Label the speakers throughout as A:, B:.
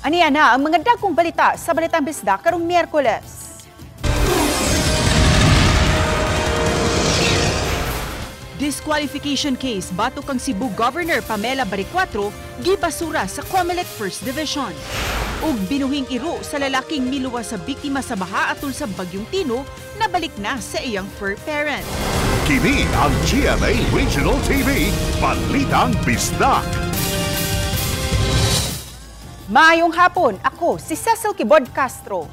A: Aniya na ang mga dagkong balita sa Balitang Bisdak karong Miyerkules. Disqualification case batok kang Cebu Governor Pamela Baricuatro gibasura sa COMELEC First Division. Ug binuhing iro sa lalaking miluwas sa biktima sa baha atol sa Bagyong Tino nabalik na sa iyang fur parent.
B: Kini ang GMA Regional TV Balitang Bisdak.
A: Maayong hapon, ako si Cecil Kibod Castro.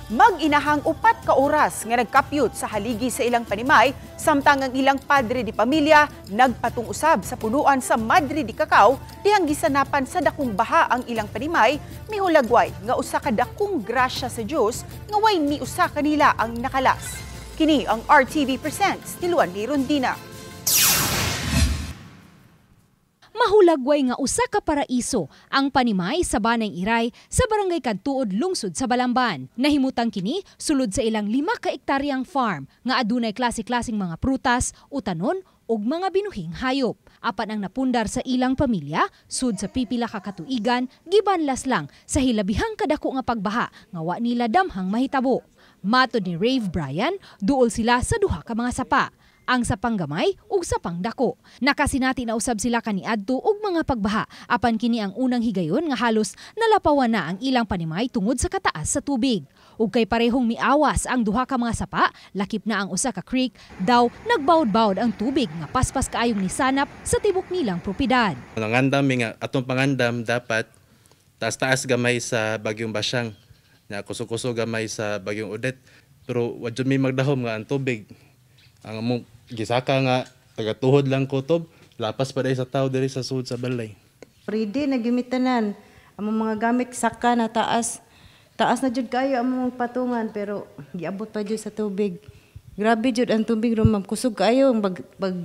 A: Mag-inahang 4 ka oras nga nagkapyot sa haligi sa ilang panimay samtang ang ilang padre di pamilya nagpatong usab sa punuan sa Madre di Cacao dihang gisanapan sa dakong baha ang ilang panimay mihulagway nga usa ka dakong grasya sa Dios nga way ni usa kanila ang nakalas. Kini ang RTV Presents ni Luan Rondina.
C: Mahulagway nga usa ka paraiso ang panimay sa Banay Iray sa Barangay Kantuod, lungsod sa Balamban. Nahimutang kini sulod sa ilang 5 ka ektaryang farm nga adunay klase-klaseng mga prutas, utanon ug mga binuhing hayop. Apan ang napundar sa ilang pamilya sud sa pipila ka katuigan gibanlas lang sa hilabihang kadako nga pagbaha nga wa nila damhang mahitabo. Matod ni Rave Brian, duol sila sa duha ka mga sapa. Ang sapang gamay ug sapang dako. Nakasinati na usab sila kaniadto og mga pagbaha apan kini ang unang higayon nga halos nalapawan na ang ilang panimay tungod sa kataas sa tubig. Ug kay parehong miawas ang duha ka mga sapa, lakip na ang usa ka creek, daw nagbawd-bawd ang tubig nga paspas kaayong nisanap sa tibok nilang propiedad.
D: Nangandam nga atong pangandam dapat taas-taas gamay sa Bagyong Basyang, na kuso-kuso gamay sa Bagyong Odette, pero wa jud may magdahom nga ang tubig. Ang among gisaka nga tagatuhod lang kutob, lapas pa dahil sa tao diri sa sud sa balay.
E: Pwede na gimitanan among mga gamit saka na taas na jud kayo among patungan pero giabot pa jud sa tubig. Grabe jud ang tubig ron, ma'am. Kusog kayo pag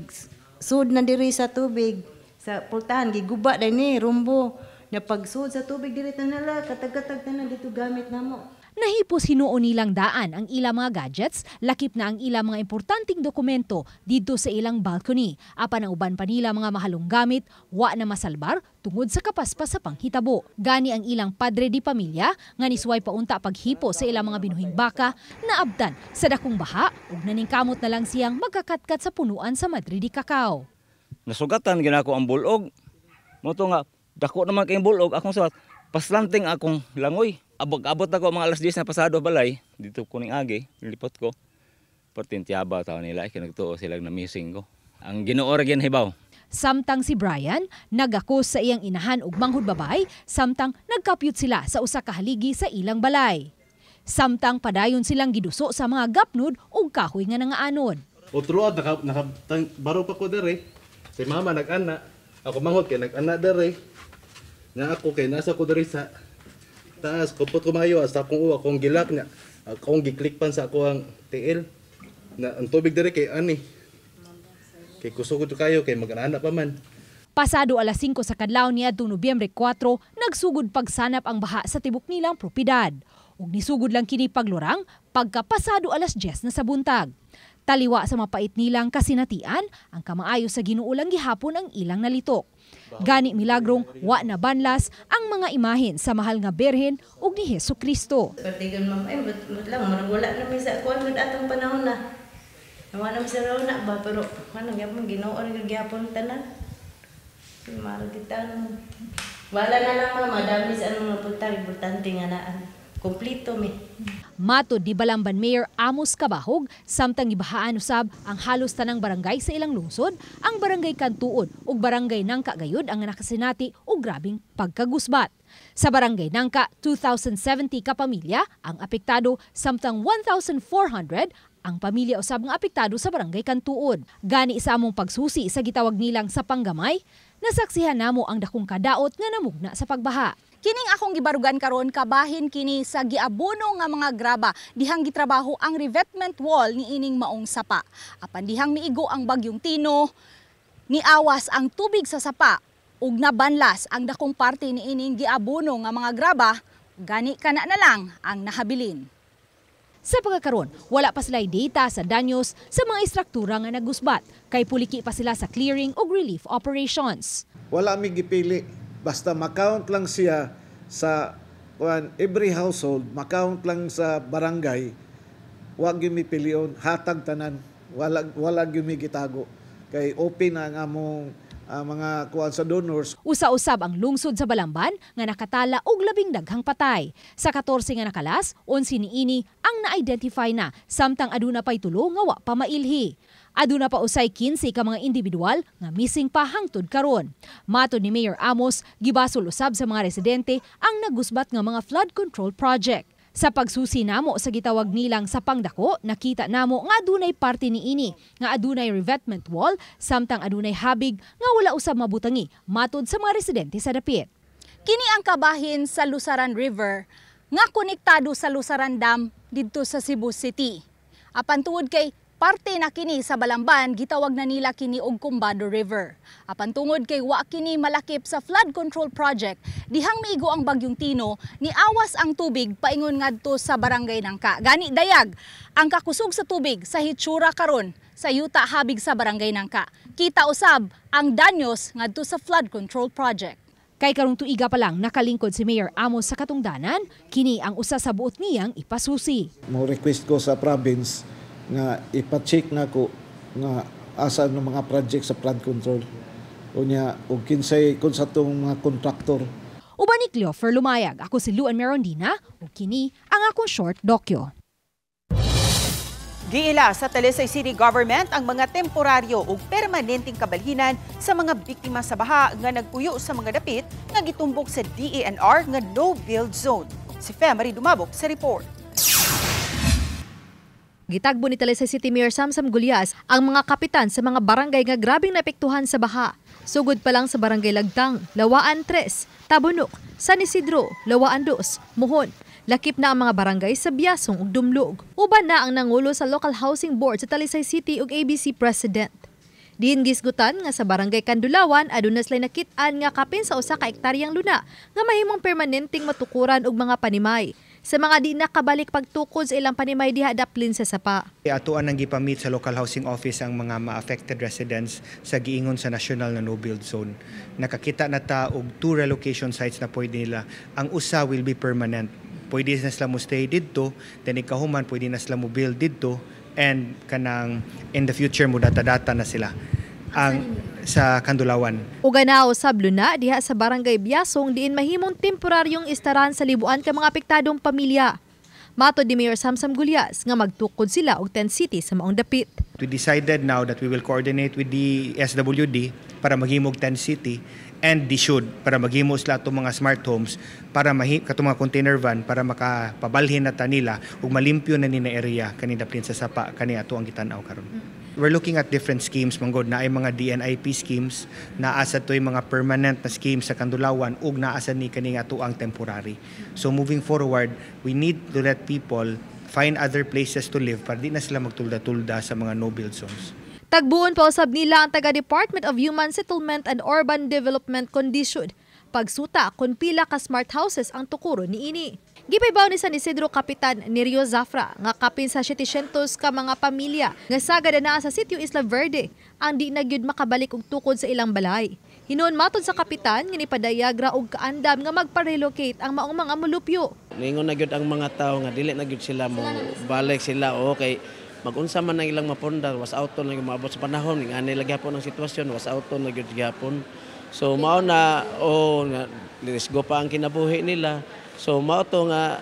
E: sud na diri sa tubig sa pultahan giguba dai ni rumbo na pag sud sa tubig diri tanala katag-katag tanan dito gamit namo.
C: Nahipos hinuon nilang daan ang ilang mga gadgets, lakip na ang ilang mga importanteng dokumento dito sa ilang balcony. Apan ang uban pa nila mga mahalong gamit, wa na masalbar tungod sa kapaspas sa panghitabo. Gani ang ilang padre di pamilya nga nisway paunta paghipo sa ilang mga binuhing baka na abdan sa dakong baha ug naningkamot na lang siyang magkakatkat sa punuan sa Madre di Cacao.
F: Nasugatan ginako ang bulog. Moto nga dako naman kay bulog akong suwat. Paslanting akong langoy. Abot ako mga alas 10 na pasado balay, dito kuning agi, nilipot ko. Pertintiyaba tao nila, kinagtuo sila na missing ko. Ang Ginoo ra hibaw.
C: Samtang si Brian, nagakos sa iyang inahan ug manghud babay, samtang nagkapyut sila sa usa ka haligi sa ilang balay. Samtang padayon silang giduso sa mga gapnod ug kahoy nga nangaanod.
D: Otruad baro pa ko dere. Si mama nag-ana, ako manghod kay nag-ana dere. Nga ako kay nasa ko dere sa taas, kupot ko mayo, hasta akong uwa, akong gilak niya. Akong giklikpan sa ako ang tiil. Na, ang tubig dere kay ani. Kay kusugod kayo, kay mag-anak pa man.
C: Pasado alas 5 sa kadlaw niadtong Nobyembre 4, nagsugod pagsanap ang baha sa tibok nilang propiedad. Ug nisugod lang kini paglurang pagkapasado alas 10 na sa buntag. Taliwa sa mapait nilang kasinatian, ang kamaayo sa Ginoo lang gihapon ang ilang nalitok. Gani milagrong wa na banlas ang mga imahen sa mahal nga Berhen ug ni Hesukristo.
E: Partigan ma'am ay lang wala na mi sa kuan gud atong panahon na. Wala na sa raw na ba pero ano gyapon Ginoo ra gyapon tanan. Mara kita wala na lang ma'am, madami sa mga punta importante nga naan. Kompleto mi.
C: Matod ni Balamban Mayor Amos Cabahog, samtang gibahaan usab ang halos tanang barangay sa ilang lungsod, ang Barangay Kantuod ug Barangay Nangka gayud ang nakasinati og grabing pagkagusbat. Sa Barangay Nangka, 2,070 ka pamilya ang apektado, samtang 1,400 ang pamilya usab nga apektado sa Barangay Kantuod. Gani sa among pagsusi sa gitawag nilang sa panggamay, nasaksihan namo ang dakong kadaot nga namugna sa pagbaha.
G: Kining akong gibarugan karon kabahin kini sa giabono nga mga graba dihang gitrabaho ang revetment wall ni ining maong sapa. Apan dihang miigo ang Bagyong Tino, niawas ang tubig sa sapa ug nabanlas ang dakong parte ni ining giabono nga mga graba, gani kana na lang ang nahabilin.
C: Sa pagkakaroon, wala pa sila'y data sa danyos sa mga istruktura nga nagusbat, kay puliki pa sila sa clearing ug relief operations.
H: Wala mi gipili basta makount lang siya sa every household, makount lang sa barangay, wag gyud mi pilion, hatag tanan, wala gyud mi gitago. Kay open ang among mga kuan sa donors.
C: Usa-usab ang lungsod sa Balamban nga nakatala og labing daghang patay. Sa 14 nga nakalas, 11 niini ang na-identify na, samtang aduna pay tulo nga wa pa mailhi. Aduna pa usay 15 ka mga individual nga missing pa hangtod karon. Matod ni Mayor Amos, gibasol usab sa mga residente ang nagusbat nga mga flood control project. Sa pagsusi namo sa gitawag nilang sa pangdako, nakita namo nga adunay parte niini nga adunay revetment wall, samtang adunay habig nga wala usab mabutangi matod sa mga residente sa dapit.
G: Kini ang kabahin sa Lusaran River nga konektado sa Lusaran Dam didto sa Cebu City. Apan tuod kay parte na kini sa Balamban, gitawag na nila kini og Combado River. Apan tungod kay wa kini malakip sa flood control project, dihang miigo ang bagyong Tino, niawas ang tubig paingon ngadto sa barangay Nangka. Gani dayag ang kakusog sa tubig sa hitsura karon sa yuta habig sa barangay Nangka. Kita usab ang danyos ngadto sa flood control project.
C: Kay karong tuiga pa lang nakalingkod si Mayor Amos sa katungdanan, kini ang usa sa buot niyang ipasusi.
H: Mo request ko sa province nga ipa-check na ko nga asa ng mga project sa flood control. Unya og kinsay kun sa tong mga kontraktor.
C: Uban ni Cleofer Lumayag, ako si Luan Merondina ug kini ang akong short dokyo.
A: Giila sa Talisay City Government ang mga temporaryo ug permanenteng kabalhinan sa mga biktima sa baha nga nagpuyo sa mga dapit nga gitumbok sa DENR nga no-build zone. Si Femari Dumabok sa report.
I: Gitagbo ni Talisay City Mayor Samsam Gulyas ang mga kapitan sa mga barangay nga grabing naapektuhan sa baha. Sugod pa lang sa barangay Lagtang, Lawaan 3, Tabunok, San Isidro, Lawaan 2, Mohon. Lakip na ang mga barangay sa Biasong ug Dumlog. Uban na ang nangulo sa Local Housing Board sa Talisay City ug ABC President. Diin gisgutan nga sa barangay Kandulawan aduna sila nakit-an nga kapin sa usa ka hektaryang luna nga mahimong permanenteng matukuran og mga panimay. Sa mga di nakabalik pagtukod sa ilang panimay diha daplin sa sapa.
J: Atuan nang gipamit sa Local Housing Office ang mga ma-affected residents sa giingon sa National na No-Build Zone. Nakakita na ta og 2 relocation sites na pwede nila. Ang usa will be permanent. Pwede na sila mo stay dito, then ikahuman pwede na sila mo build dito, and kanang in the future mo data-data na sila. Ang sa Kandulawan.
I: Uganao sablo na diha sa barangay Biasong diin mahimong temporaryong istaran sa libuan ka mga apektadong pamilya. Matod ni Mayor Samsam Gulyas nga magtukod sila og 10 cities sa maong dapit.
J: We decided now that we will coordinate with the SWD para maghimog 10 city and DSUD para maghimo sila itong mga smart homes para katong mga container van para makapabalhin na ta nila ug malimpyo na nina area kanina daplin sa sapa kani ato ang gitanaw karon. We're looking at different schemes manggod na ay mga DNIP schemes, naasa to'y mga permanent na schemes sa Kandulawan ug naasa ni kani ato ang temporary. So moving forward, we need to let people find other places to live para di na sila magtulda-tulda sa mga no-build zones.
I: Tagbuon pa usab nila ang taga Department of Human Settlement and Urban Development kondisyon pagsuta kun pila ka smart houses ang tukuro niini. Gipaybaw ni San Isidro Kapitan Nerio Zafra nga kapin sa 700 ka mga pamilya nga sagad na sa sitio Isla Verde ang di na gyud makabalik og tukod sa ilang balay. Hinuon matod sa kapitan nga nipadayagra og kaandam nga magpa-relocate ang maong mga mulupyo.
K: Ningon na gyud ang mga tawo nga dili na gyud sila mo balik sila okay. Mag-unsa man ang ilang mapunda was out na maabot sa panahon nga ani lagi hapon ang sitwasyon was out na gyud gihapon. So mao na go pa ang kinabuhi nila. So mao to nga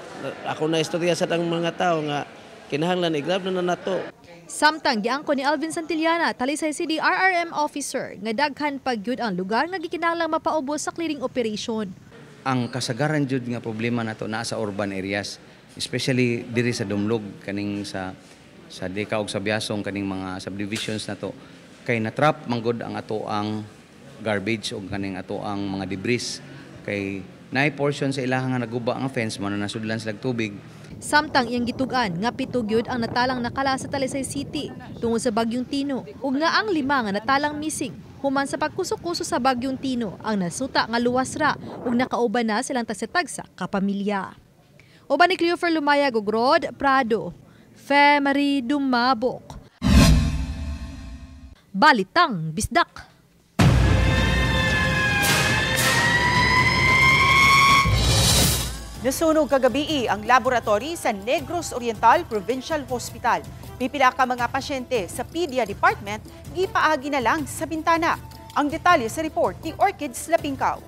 K: ako na istorya sa tang mga tao nga kinahanglan i-grab na nato.
I: Samtang giangko ni Alvin Santillana, Talisay City RRM officer nga daghan pagyud ang lugar nga gikinahanglang mapaubos sa clearing operation.
L: Ang kasagaran jud nga problema nato naa sa urban areas, especially diri sa Dumlog kaning sa Deka ug sa Biasong kaning mga subdivisions nato kay natrap manggod ang ato ang garbage ug kaning ato ang mga debris kay naay portion sa ilaha nga naguba ang fence man nasudlan sila tubig.
I: Samtang iyang gitugan nga 7 gyud ang natalang nakala sa Talisay City tungod sa bagyong Tino ug nga ang 5 nga natalang missing human sa pagkusok-kuso sa bagyong Tino ang nasuta nga luwas ra ug nakauban na silang tagsa-tagsa ka pamilya. Uban ni Cleofer Lumayag ug Rod Prado, Femari Dumabok. Balitang Bisdak.
A: Nasunog kagabi ang laboratory sa Negros Oriental Provincial Hospital. Pipila ka mga pasyente sa Pedia Department, gipaagi na lang sa bintana. Ang detalye sa report ni Orchids Lapingkaw.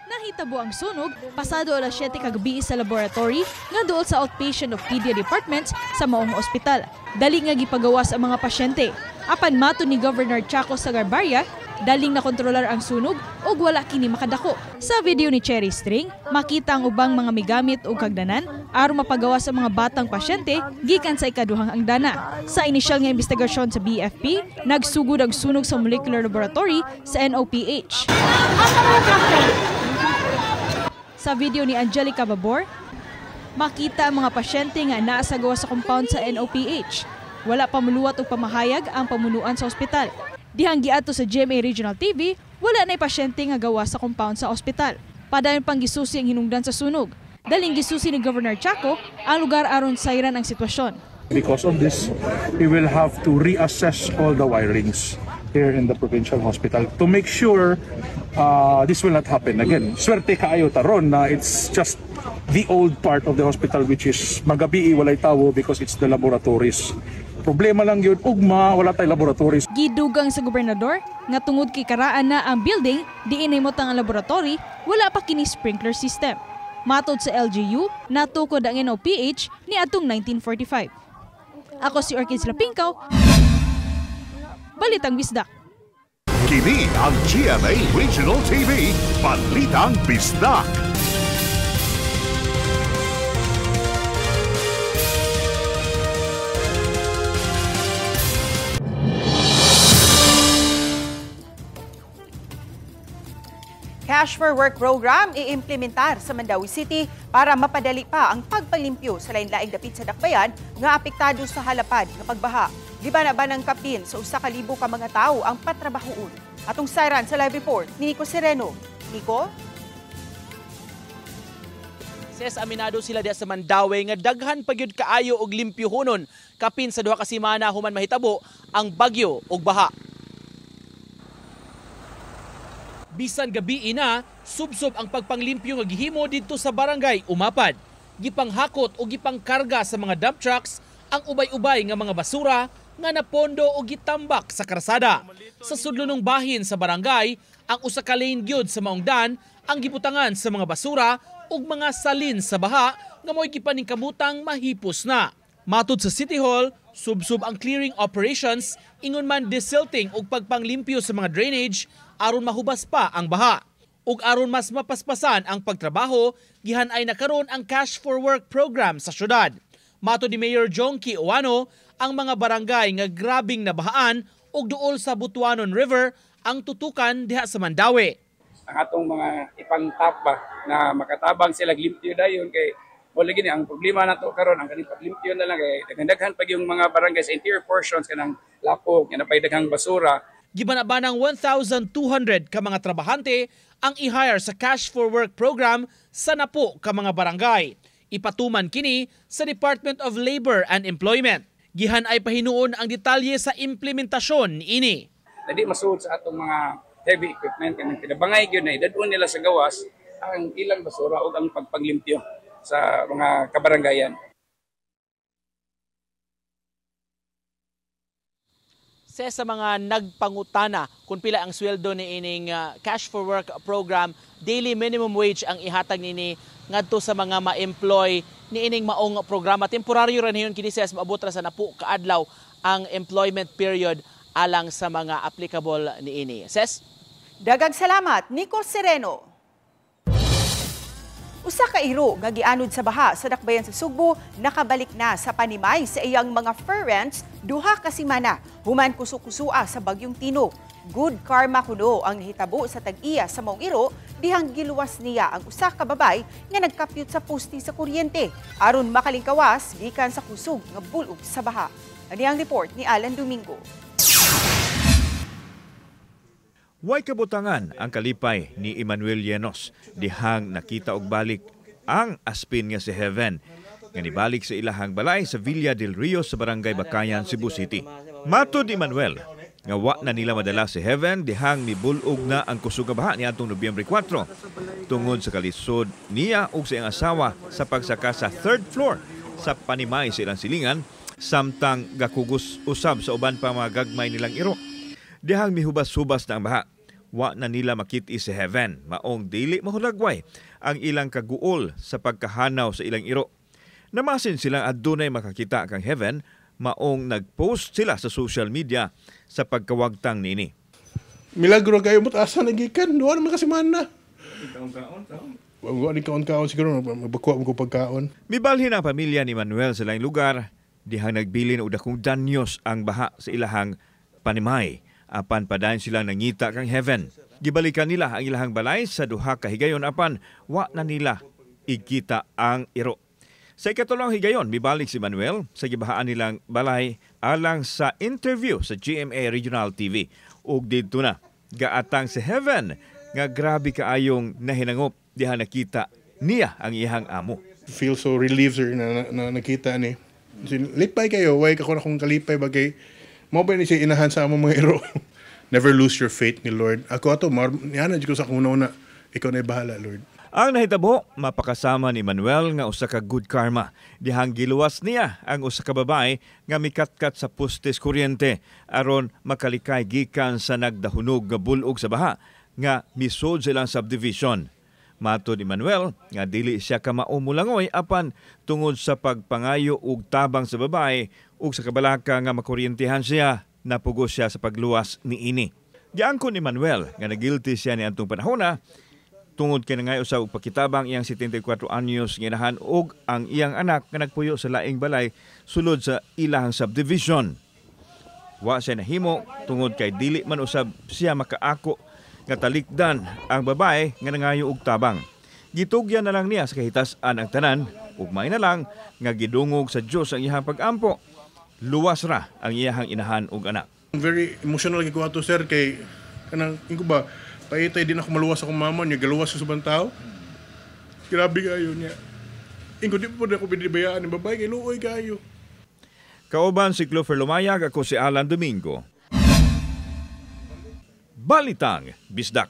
M: Nahitabo ang sunog pasado alas 7 kagabi sa laboratory nga duol sa outpatient of Pedia Department sa maong ospital. Dali nga gipagawas ang mga pasyente. Apan mato ni Governor Chaco Sagarbarria, daling nakontrolar ang sunog ug wala kini makadako. Sa video ni Cherry String, makita ang ubang mga migamit o kagdanan aron mapagawas ang mga batang pasyente gikan sa ikaduhang angdana. Sa inisyal nga investigasyon sa BFP, nagsugod ang sunog sa molecular laboratory sa NOPH. Sa video ni Angelica Babor, makita ang mga pasyente nga naa sa gawa sa compound sa NOPH. Wala pa muluwat o pamahayag ang pamunuan sa ospital. Dihang giadto sa GMA Regional TV, wala na'y pasyente nga gawa sa compound sa ospital. Padayon pang gisusi ang hinungdan sa sunog. Daling gisusi ni Governor Chaco ang lugar aron sayran ang sitwasyon.
N: Because of this, we will have to reassess all the wirings here in the provincial hospital to make sure this will not happen again. Swerte kaayo taron na it's just the old part of the hospital which is magabi walay tawo because it's the laboratories. Problema lang yun, ugma, wala tayo laboratories.
M: Gidugang sa gobernador, nga tungod kay karaan na ang building, diin ay motang ang laboratory, wala pa kini sprinkler system. Matod sa LGU, natukod ang NOPH ni atong 1945. Ako si Orchids Lapingkaw, Balitang Bisdak.
B: Kini ang GMA Regional TV, Balitang Bisdak.
A: Cash for Work program iimplementar sa Mandawi City para mapadali pa ang pagpalimpyo sa lain-laing dapit sa dakbayan nga apektado sa halapad nga pagbaha. Giba na ba ng kapin sa 1,000 ka mga tao ang patrabahoon? Atong sayran sa live report ni Nico Sereno. Nico?
O: Ses aminado sila diya sa Mandawi nga daghan pagyud kaayo og limpyohonon kapin sa 2 ka semana human mahitabo ang bagyo ug baha. Bisan gabi ina, subsob ang pagpanglimpyo nga gihimo didto sa barangay Umapad. Gipanghakot o gipangkarga sa mga dump trucks ang ubay-ubay nga mga basura nga napondo o gitambak sa karsada. Sa sudlunong bahin sa barangay, ang usa ka lane gyud sa maungdan ang gibutangan sa mga basura ug mga salin sa baha nga mo'y gipaningkamutang mahipos na. Matud sa City Hall, subsob ang clearing operations, ingon man desilting ug pagpanglimpyo sa mga drainage aron mahubas pa ang baha. Ug aron mas mapaspasan ang pagtrabaho, gihan ay nakaroon ang Cash for Work program sa syudad. Mato ni Mayor Jonky Oano, ang mga barangay nga grabing nabahaan ug duol sa Butuanon River ang tutukan diha sa Mandawi.
P: Ang atong mga ipangtap ba na makatabang sila limpyo dayon kay wala gini ang problema nato karon ang kaning paglimpyo na lang kay daghan pag yung mga barangay sa interior portions kanang lapog nga napay daghang basura.
O: Gibanaba ng 1,200 ka mga trabahante ang i-hire sa Cash for Work program sa napo ka mga barangay. Ipatuman kini sa Department of Labor and Employment. Gihan ay pahinuon ang detalye sa implementasyon ini.
P: Dadi masuod sa atong mga heavy equipment kanang pinabangay gyud na idadun nila sa gawas ang ilang basura ug ang pagpaglimpyo sa mga kabarangayan.
O: Sa mga nagpangutana kung pila ang sweldo ni ining Cash for Work program, daily minimum wage ang ihatag nini ngadto sa mga ma-employ ni ining maong programa. Temporaryo ra niyon kini ses maabot ra sa napo kaadlaw ang employment period alang sa mga applicable ni ini. Ses?
A: Daghang salamat, Nico Sereno. Usa ka iro nga gianod sa baha sa dakbayan sa Sugbo nakabalik na sa panimay sa iyang mga fur rents 2 ka semana human kuso-kusua sa bagyong Tino. Good karma kuno ang nahitabo sa tag-iya sa maong iro dihang giluwas niya ang usa ka babay nga nagkapyut sa poste sa kuryente aron makalingkawas gikan sa kusog nga bulog sa baha. Ani ang report ni Alan Domingo.
Q: Way kabutangan ang kalipay ni Emmanuel Llenos dihang nakita og balik ang aspin nga si Heaven nga nibalik sa ilahang balay sa Villa del Rio sa Barangay Bakayan, Cebu City. Matod ni Emmanuel, nga wa na nila madala si Heaven dihang mibulog na ang kusog nga baha niadtong Nobyembre 4 tungod sa kalisod niya ug sa iyang asawa sa pagsaka sa 3rd floor sa Panimay sa ilang silingan samtang gakugos usab sa uban pa mga gagmay nilang iro. Dihang mihubas-hubas na ang baha, wa na nila makit-i si Heaven maong dili mahulagway ang ilang kaguol sa pagkahanaw sa ilang iro. Namasin silang adunay makakita kang Heaven maong nagpost sila sa social media sa pagkawagtang nini.
R: Milagro kayo mo't asa nagikan, duwa naman kasi mana. Wag ni kaon-kaon siguro magbakuha mo ko pagkaon.
Q: Mibalhin ang pamilya ni Manuel sa laing lugar dihang nagbilin og dakong danyos ang baha sa ilahang Panimay apan padayon silang nangita kang Heaven. Gibalikan nila ang ilahang balay sa duha ka higayon apan wa na nila ikita ang iro. Sa ikatulong higayon, mibalik si Manuel sa gibahaan nilang balay alang sa interview sa GMA Regional TV. Ug dito na, gaatang si Heaven nga grabe kaayong nahinangop diha nakita niya ang iyang amo.
R: Feel so relieved sir na nakita ni. Lipay kayo, way ako na kung kalipay bagay. Mo ba ni siya inahan sa among mga iro? Never lose your faith ni Lord. Ako ato, yan na ko sa kuna-una. Ikaw na bahala, Lord.
Q: Ang nahitabo, mapakasama ni Manuel nga usa ka good karma. Dihang giluwas niya ang usa ka babae nga mikatkat sa postes kuryente aron makalikay gikan sa nagdahunog nga bulog sa baha nga misod silang subdivision. Matod ni Manuel nga dili siya ka maumulangoy apan tungod sa pagpangayo ug tabang sa babae ug sa kabalaka nga makuryentehan siya, napugos siya sa pagluwas niini. Giangkon ni Manuel nga nagilty siya ni antong panahona tungod kay nangayo sa pagkitabang iyang 74 anyos nga inahan ug ang iyang anak nga nagpuyo sa laing balay sulod sa ilahang subdivision. Wa siya nahimo tungod kay dili man usab siya makaako nga talikdan ang babae nga nangayo og tabang. Gitugyan na lang niya sa kahitasan ang tanan ug may na lang nga gidungog sa Dios ang iyang pag-ampo. Luwas ra ang iyang inahan ug anak.
R: Very emotional lagi ko ato sir kay kanang ingko ba paitay din ako maluwas akong mama niya, galuwas sa subang tao. Grabe kayo niya. Ingko di po na ako binibayaan ng babae, kay luoy kayo.
Q: Kauban si Clover Lumayag, ako si Alan Domingo. Balitang Bisdak.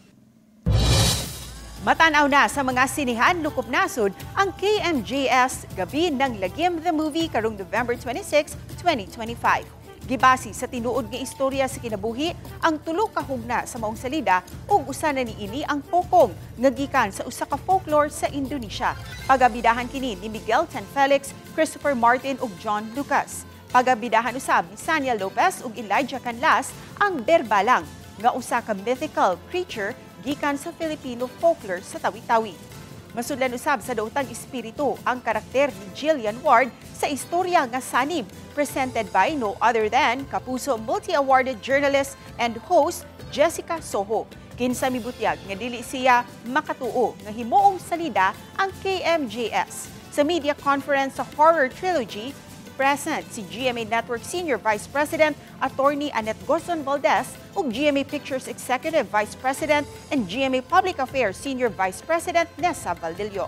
A: Matanaw na sa mga sinihan lukop nasod ang KMJS Gabi ng Lagim the Movie karong November 26, 2025. Gibasi sa tinuod nga istorya sa kinabuhi ang tulo ka hugna sa maong salida ug usa na niini ang pokong nga gikan sa usa ka folklore sa Indonesia. Pagabidahan kini ni Miguel Tan Felix, Christopher Martin ug John Lucas. Pagabidahan usab ni Sania Lopez ug Elijah Canlas ang Berbalang nga usa ka mythical creature gikan sa Filipino folklore sa Tawi-Tawi. Masudlan usab sa daotang espiritu ang karakter ni Jillian Ward sa istorya nga Sanib, presented by no other than Kapuso multi-awarded journalist and host Jessica Soho. Kinsa mibutyag nga dili siya makatuo nga himuong salida ang KMJS. Sa media conference sa Horror Trilogy, present si GMA Network Senior Vice President Attorney Annette Gozon Valdez ug GMA Pictures Executive Vice President and GMA Public Affairs Senior Vice President Nessa Valdelion.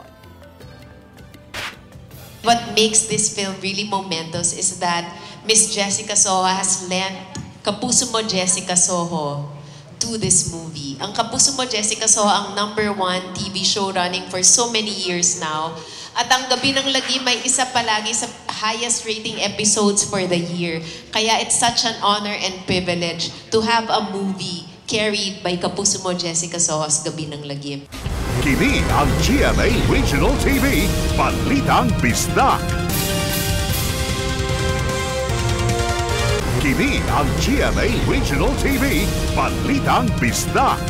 S: What makes this film really momentous is that Miss Jessica Soho has lent Kapuso Mo Jessica Soho to this movie. Ang Kapuso Mo Jessica Soho ang #1 TV show running for so many years now. At ang Gabi ng Lagim may isa palagi sa highest rating episodes for the year. Kaya it's such an honor and privilege to have a movie carried by Kapuso Mo Jessica Soho's Gabi ng Lagim.
B: Kini ang GMA Regional TV, Balitang Bisdak. Kini ang GMA Regional TV, Balitang Bisdak.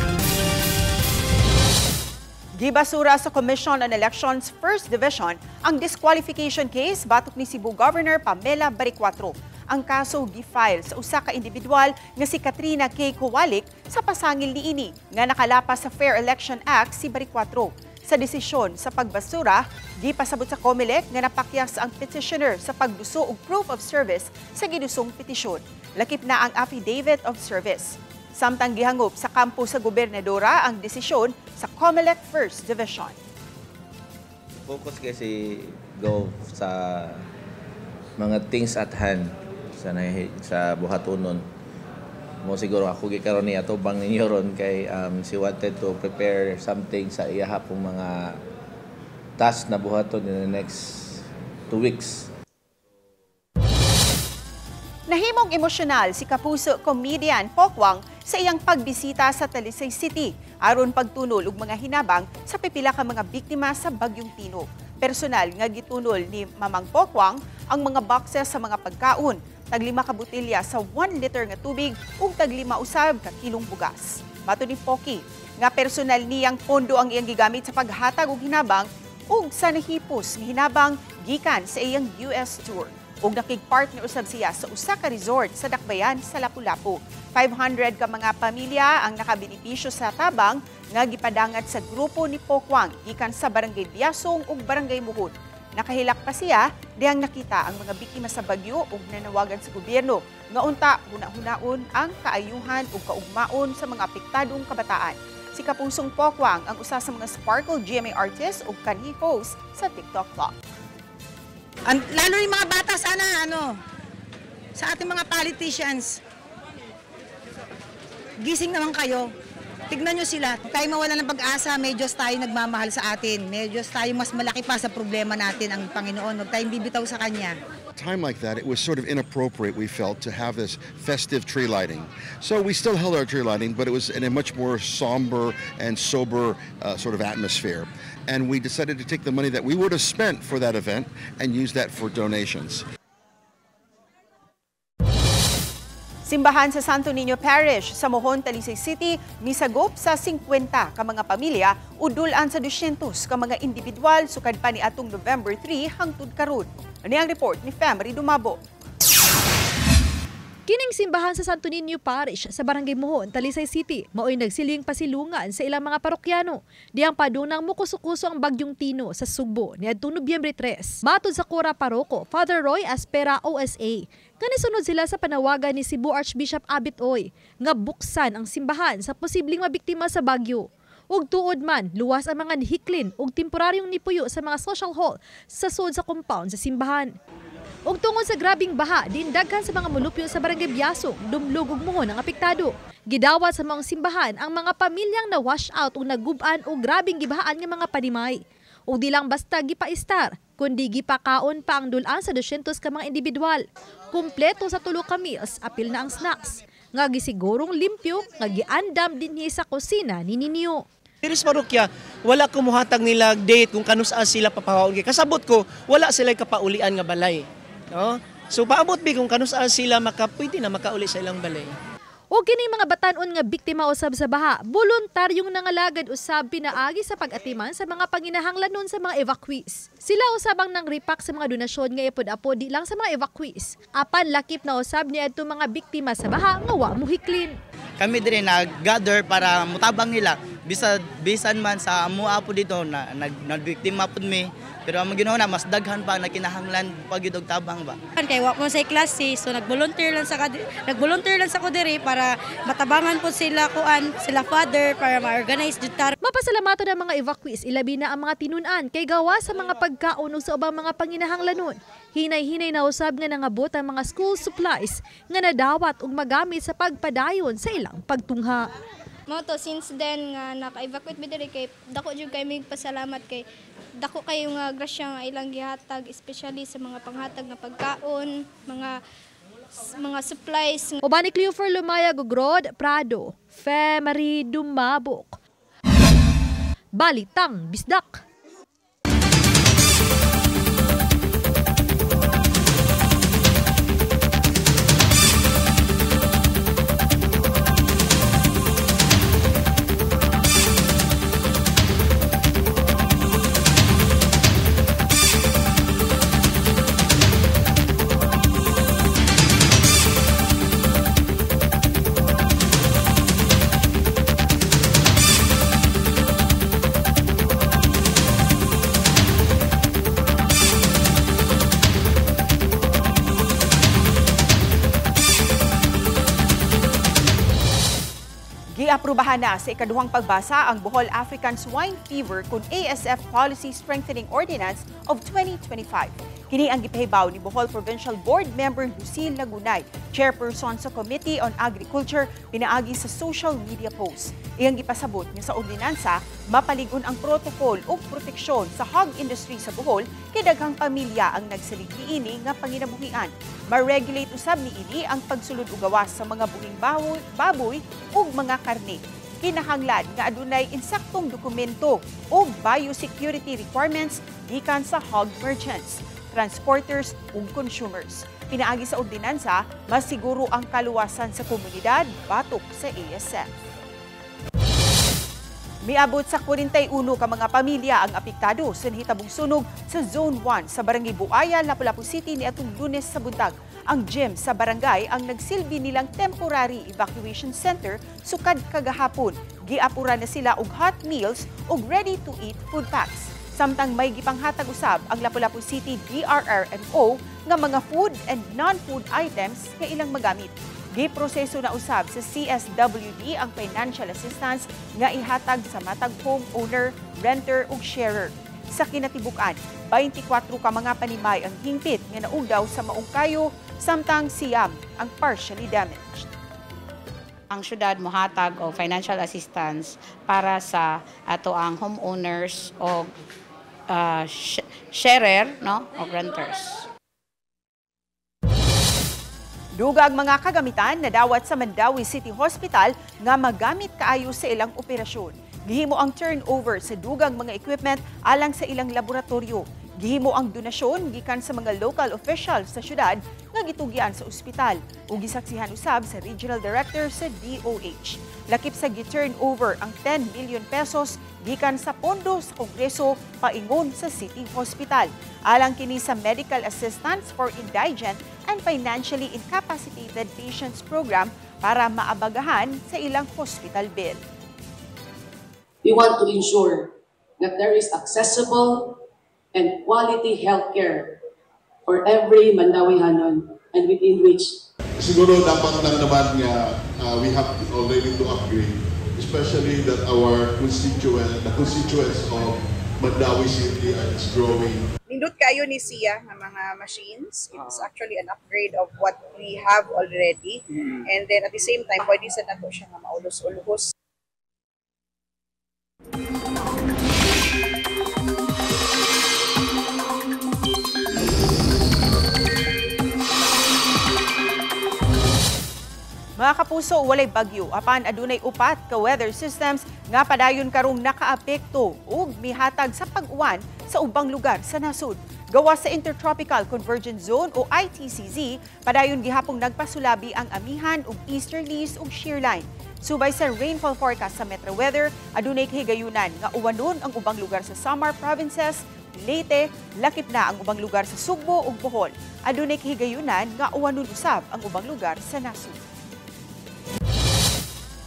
A: Gibasura sa Commission on Elections First Division ang disqualification case batok ni Cebu Governor Pamela Baricuatro. Ang kaso gi-file sa usa ka individual nga si Katrina K. Kowalik sa pasangil niini nga nakalapas sa Fair Election Act si Baricuatro. Sa desisyon sa pagbasura, gipasabot sa COMELEC nga napakyas ang petitioner sa pagduso og proof of service sa gidusong petisyon. Lakip na ang affidavit of service. Samtang gihangop sa kampo sa gobernadora ang desisyon sa COMELEC First Division.
T: Focus kasi go sa mga things at hand sa buhatonon mo siguro ako gikaroon niya tubang ninyo ron kay she wanted to prepare something sa iyaha pong mga task na buhaton in the next 2 weeks.
A: Nahimong emosyonal si kapuso comedian Pokwang sa iyang pagbisita sa Talisay City aron pagtunol og mga hinabang sa pipila ka mga biktima sa Bagyong Tino. Personal nga gitunol ni Mamang Pokwang ang mga boxes sa mga pagkaon, tag 5 ka botelya sa 1 liter nga tubig ug tag 5 usab ka kilong bugas. Mato ni Poki nga personal niyang pondo ang iyang gigamit sa paghatag og hinabang ug sa nahipos nga hinabang gikan sa iyang US tour. Ug nakig-partner usab siya sa usa ka resort sa Dakbayan sa Lapu-Lapu. 500 ka mga pamilya ang nakabenepisyo sa tabang nga gipadangat sa grupo ni Pokwang gikan sa Barangay Biasong ug Barangay Muhod. Nakahilak pa siya dihang nakita ang mga biktima sa bagyo ug nanawagan sa gobyerno nga unta huna-hunaon ang kaayuhan ug kaugmaon sa mga apektadong kabataan. Si Kapusong Pokwang ang usa sa mga Sparkle GMA artist ug kanhi host sa TikTok Vlog.
U: Lalo yung mga bata sana sa ating mga politicians. Gising naman kayo. Tignan nyo sila. Kung tayo mawala ng pag-asa, may Diyos tayo nagmamahal sa atin. May Diyos tayo mas malaki pa sa problema natin ang Panginoon. Huwag tayong bibitaw sa Kanya.
V: Time like that, it was sort of inappropriate, we felt, to have this festive tree lighting. So we still held our tree lighting, but it was in a much more somber and sober sort of atmosphere. And we decided to take the money that we would have spent for that event and use that for donations.
A: Simbahan sa Santo Niño Parish sa Mohon, Talisay City, misagop sa 50 ka mga pamilya o dulan sa 200 ka mga individual sukad pa ni atong November 3 hangtod karon. Ano ang report ni Femery Dumabo?
I: Kining simbahan sa Santo Niño Parish sa Barangay Mohon, Talisay City, mao'y nagsiling pasilungan sa ilang mga parokyano. Diyang padunang mukusukuso ang Bagyong Tino sa Sugbo ni adtong Nobyembre 3. Matod sa Cora Paroko, Father Roy Aspera OSA, kanisunod sila sa panawagan ni Cebu Archbishop Abit Oy nga buksan ang simbahan sa posibleng mabiktima sa bagyo. Ug tuod man, luwas ang mga nihiklin ug temporaryong nipuyo sa mga social hall sa sud sa compound sa simbahan. Ug tungod sa grabing baha, dindaghan sa mga mulupyo sa Barangay Biasong, Dumlog ug Mohon ang apektado. Gidawat sa mga simbahan ang mga pamilyang na wash out ug naguban og grabing gibahaan nga mga panimay. Ug di lang basta gipaistar, kundi gipakaon pa ang dulan sa 200 ka mga individual. Kumpleto sa 3 ka meals, apil na ang snacks. Nga gisigurong limpyo, nga giandam dinhi sa kusina ni Ninyo.
W: Diri sa parokya, wala ko muhatag nila date kung kanus-a sila papahaon. Kasabot ko, wala sila kapaulian nga balay. No? So paabot bi kung kanus-a sila pwede na makauli sa ilang balay.
I: O kining mga batanon nga biktima usab sa baha, voluntaryong nangalagad usab pinaagi sa pag-atiman sa mga panginahanglanon sa mga evacuees. Sila usab ang nang-repack sa mga donasyon nga ipod-apod di lang sa mga evacuees. Apan lakip na usab ni adto mga biktima sa baha nga wa muhiklin.
X: Kami dire nag-gather para mutabang nila bisan man sa amuha po dito na nagbiktima pud mi. Pero ang ginawa na mas daghan pa na kinahanglan pag og tabang ba.
Y: Kay wa mo sa klase so nag-volunteer lang sa ko diri para matabangan po sila sila father para ma-organize jud tar.
I: Mapasalamatan ang mga evacuees ilabi na ang mga tinun-an kay gawa sa mga pagkaon ug sa ubang mga panginahanglanon. Hinay-hinay na usab nga nangabot ang mga school supplies nga nadawat ug magamit sa pagpadayon sa ilang pagtungha.
Z: Moto since then nga naka-evacuate mi diri kay dako jud kay mig pasalamat kay dako kayo nga grasya nga ilang gihatag especially sa mga panghatag nga pagkaon, mga supplies.
I: Uban ni Cleofer Lumaya Gogrod Prado, Femery Dumabok. Balitang Bisdak.
A: Naaprubahan na sa ikaduhang pagbasa ang Bohol African Swine Fever kun ASF Policy Strengthening Ordinance of 2025. Kini ang gipahibaw ni Bohol Provincial Board Member Lucille Lagunay, chairperson sa Committee on Agriculture, pinaagi sa social media post. Iyang gipasabot nga sa ordinansa, mapaligon ang protokol o proteksyon sa hog industry sa Bohol kay daghang pamilya ang nagsalig niini nga panginabuhian. Ma-regulate usab niini ang pagsulod og gawas sa mga buhing baboy ug mga karne. Kinahanglan nga adunay insaktong dokumento o biosecurity requirements gikan sa hog merchants, transporters ug consumers. Pinaagi sa ordinansa, mas siguro ang kaluwasan sa komunidad batok sa ASF. Miabot sa 41 ka mga pamilya ang apektado sa nahitabong sunog sa Zone 1 sa Barangay Buaya, Lapu-Lapu City niadtong Lunes sa buntag. Ang gym sa barangay ang nagsilbi nilang temporary evacuation center sukad kagahapon. Giapura na sila og hot meals ug ready-to-eat food packs. Samtang may gipanghatag usab ang Lapu-Lapu City DRRMO nga mga food and non-food items nga ilang magamit. Giproseso na usab sa CSWD ang financial assistance nga ihatag sa matag homeowner, renter ug sharer. Sa kinatibukan, 24 ka mga panimay ang hingpit nga naugdaw sa maong kayo, samtang siyam ang partially damaged.
C: Ang syudad mohatag og financial assistance para sa ato ang homeowners o sharer, no, o renters.
A: Dugag mga kagamitan na dawat sa Mandawi City Hospital nga magamit kaayo sa ilang operasyon. Gihimo ang turnover sa dugang mga equipment alang sa ilang laboratorio. Gihimo ang donasyon gikan sa mga local officials sa syudad nga gitugyan sa ospital ug gisaksihan usab sa regional director sa DOH. Lakip sa gi-turnover ang 10 million pesos gikan sa pondo sa Kongreso paingon sa City Hospital. Alang kini sa Medical Assistance for Indigent and Financially Incapacitated Patients Program para maabagahan sa ilang hospital bill.
D: We want to ensure that there is accessible and quality healthcare for every Mandawihanon and within which.
E: Siguro dapat lang naman nga we have already to upgrade, especially that our the constituents of Mandawi City is growing.
F: Nindot kayo ni siya ng mga machines. It's actually an upgrade of what we have already. And then at the same time, pwede sa nato siya nga maulos-ulos.
A: Mga kapuso, walay bagyo apan adunay upat ka weather systems nga padayon karong nakaapekto ug mihatag sa pag-uwan sa ubang lugar sa nasud. Gawas sa Intertropical Convergence Zone o ITCZ, padayon gihapong nagpasulabi ang amihan ug easterlies ug shearline. Subay sa rainfall forecast sa Metro Weather, adunay kahigayunan nga uwanon ang ubang lugar sa Samar Provinces, Leyte, lakip na ang ubang lugar sa Sugbo ug Bohol. Adunay kahigayunan nga uwanon usab ang ubang lugar sa nasud.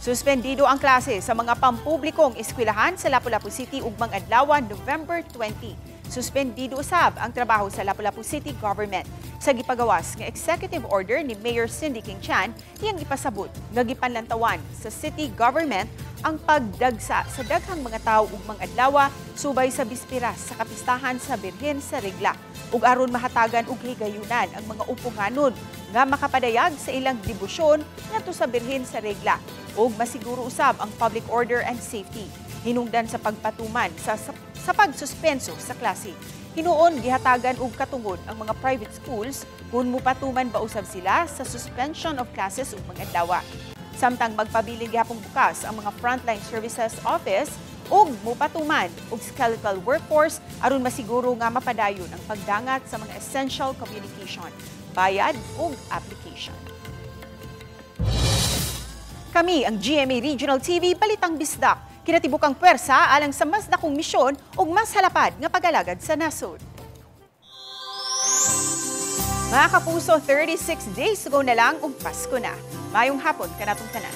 A: Suspendido ang klase sa mga pampublikong eskwelahan sa Lapu-Lapu City ug Adlaw, November 20. Suspendido usab ang trabaho sa Lapu-Lapu City Government. Sa gipagawas nga executive order ni Mayor Cindy King Chan, iyang ipasabot nga gipanlantawan sa city government ang pagdagsa sa daghang mga tawo ug Adlaw subay sa bispiras sa kapistahan sa Birhen sa Regla ug aron mahatagan og higayunan ang mga uponganon nga makapadayag sa ilang debosyon ngadto sa Birhen sa Regla ug masiguro usab ang public order and safety. Hinungdan sa pagpatuman sa pagsuspenso sa klase. Hinuon gihatagan og katungod ang mga private schools kung mupatuman ba usab sila sa suspension of classes ug mga adlaw. Samtang magpabiling gihapong bukas ang mga frontline services office ug mupatuman og skeletal workforce aron masiguro nga mapadayon ang pagdangat sa mga essential communication, bayad ug application. Kami ang GMA Regional TV Balitang Bisdak. Kinatibukang pwersa alang sa mas dakong misyon ug mas halapad nga pag-alagad sa nasod. Mga kapuso, 36 days ago na lang ug Pasko na. Mayong hapon kanatong tanan.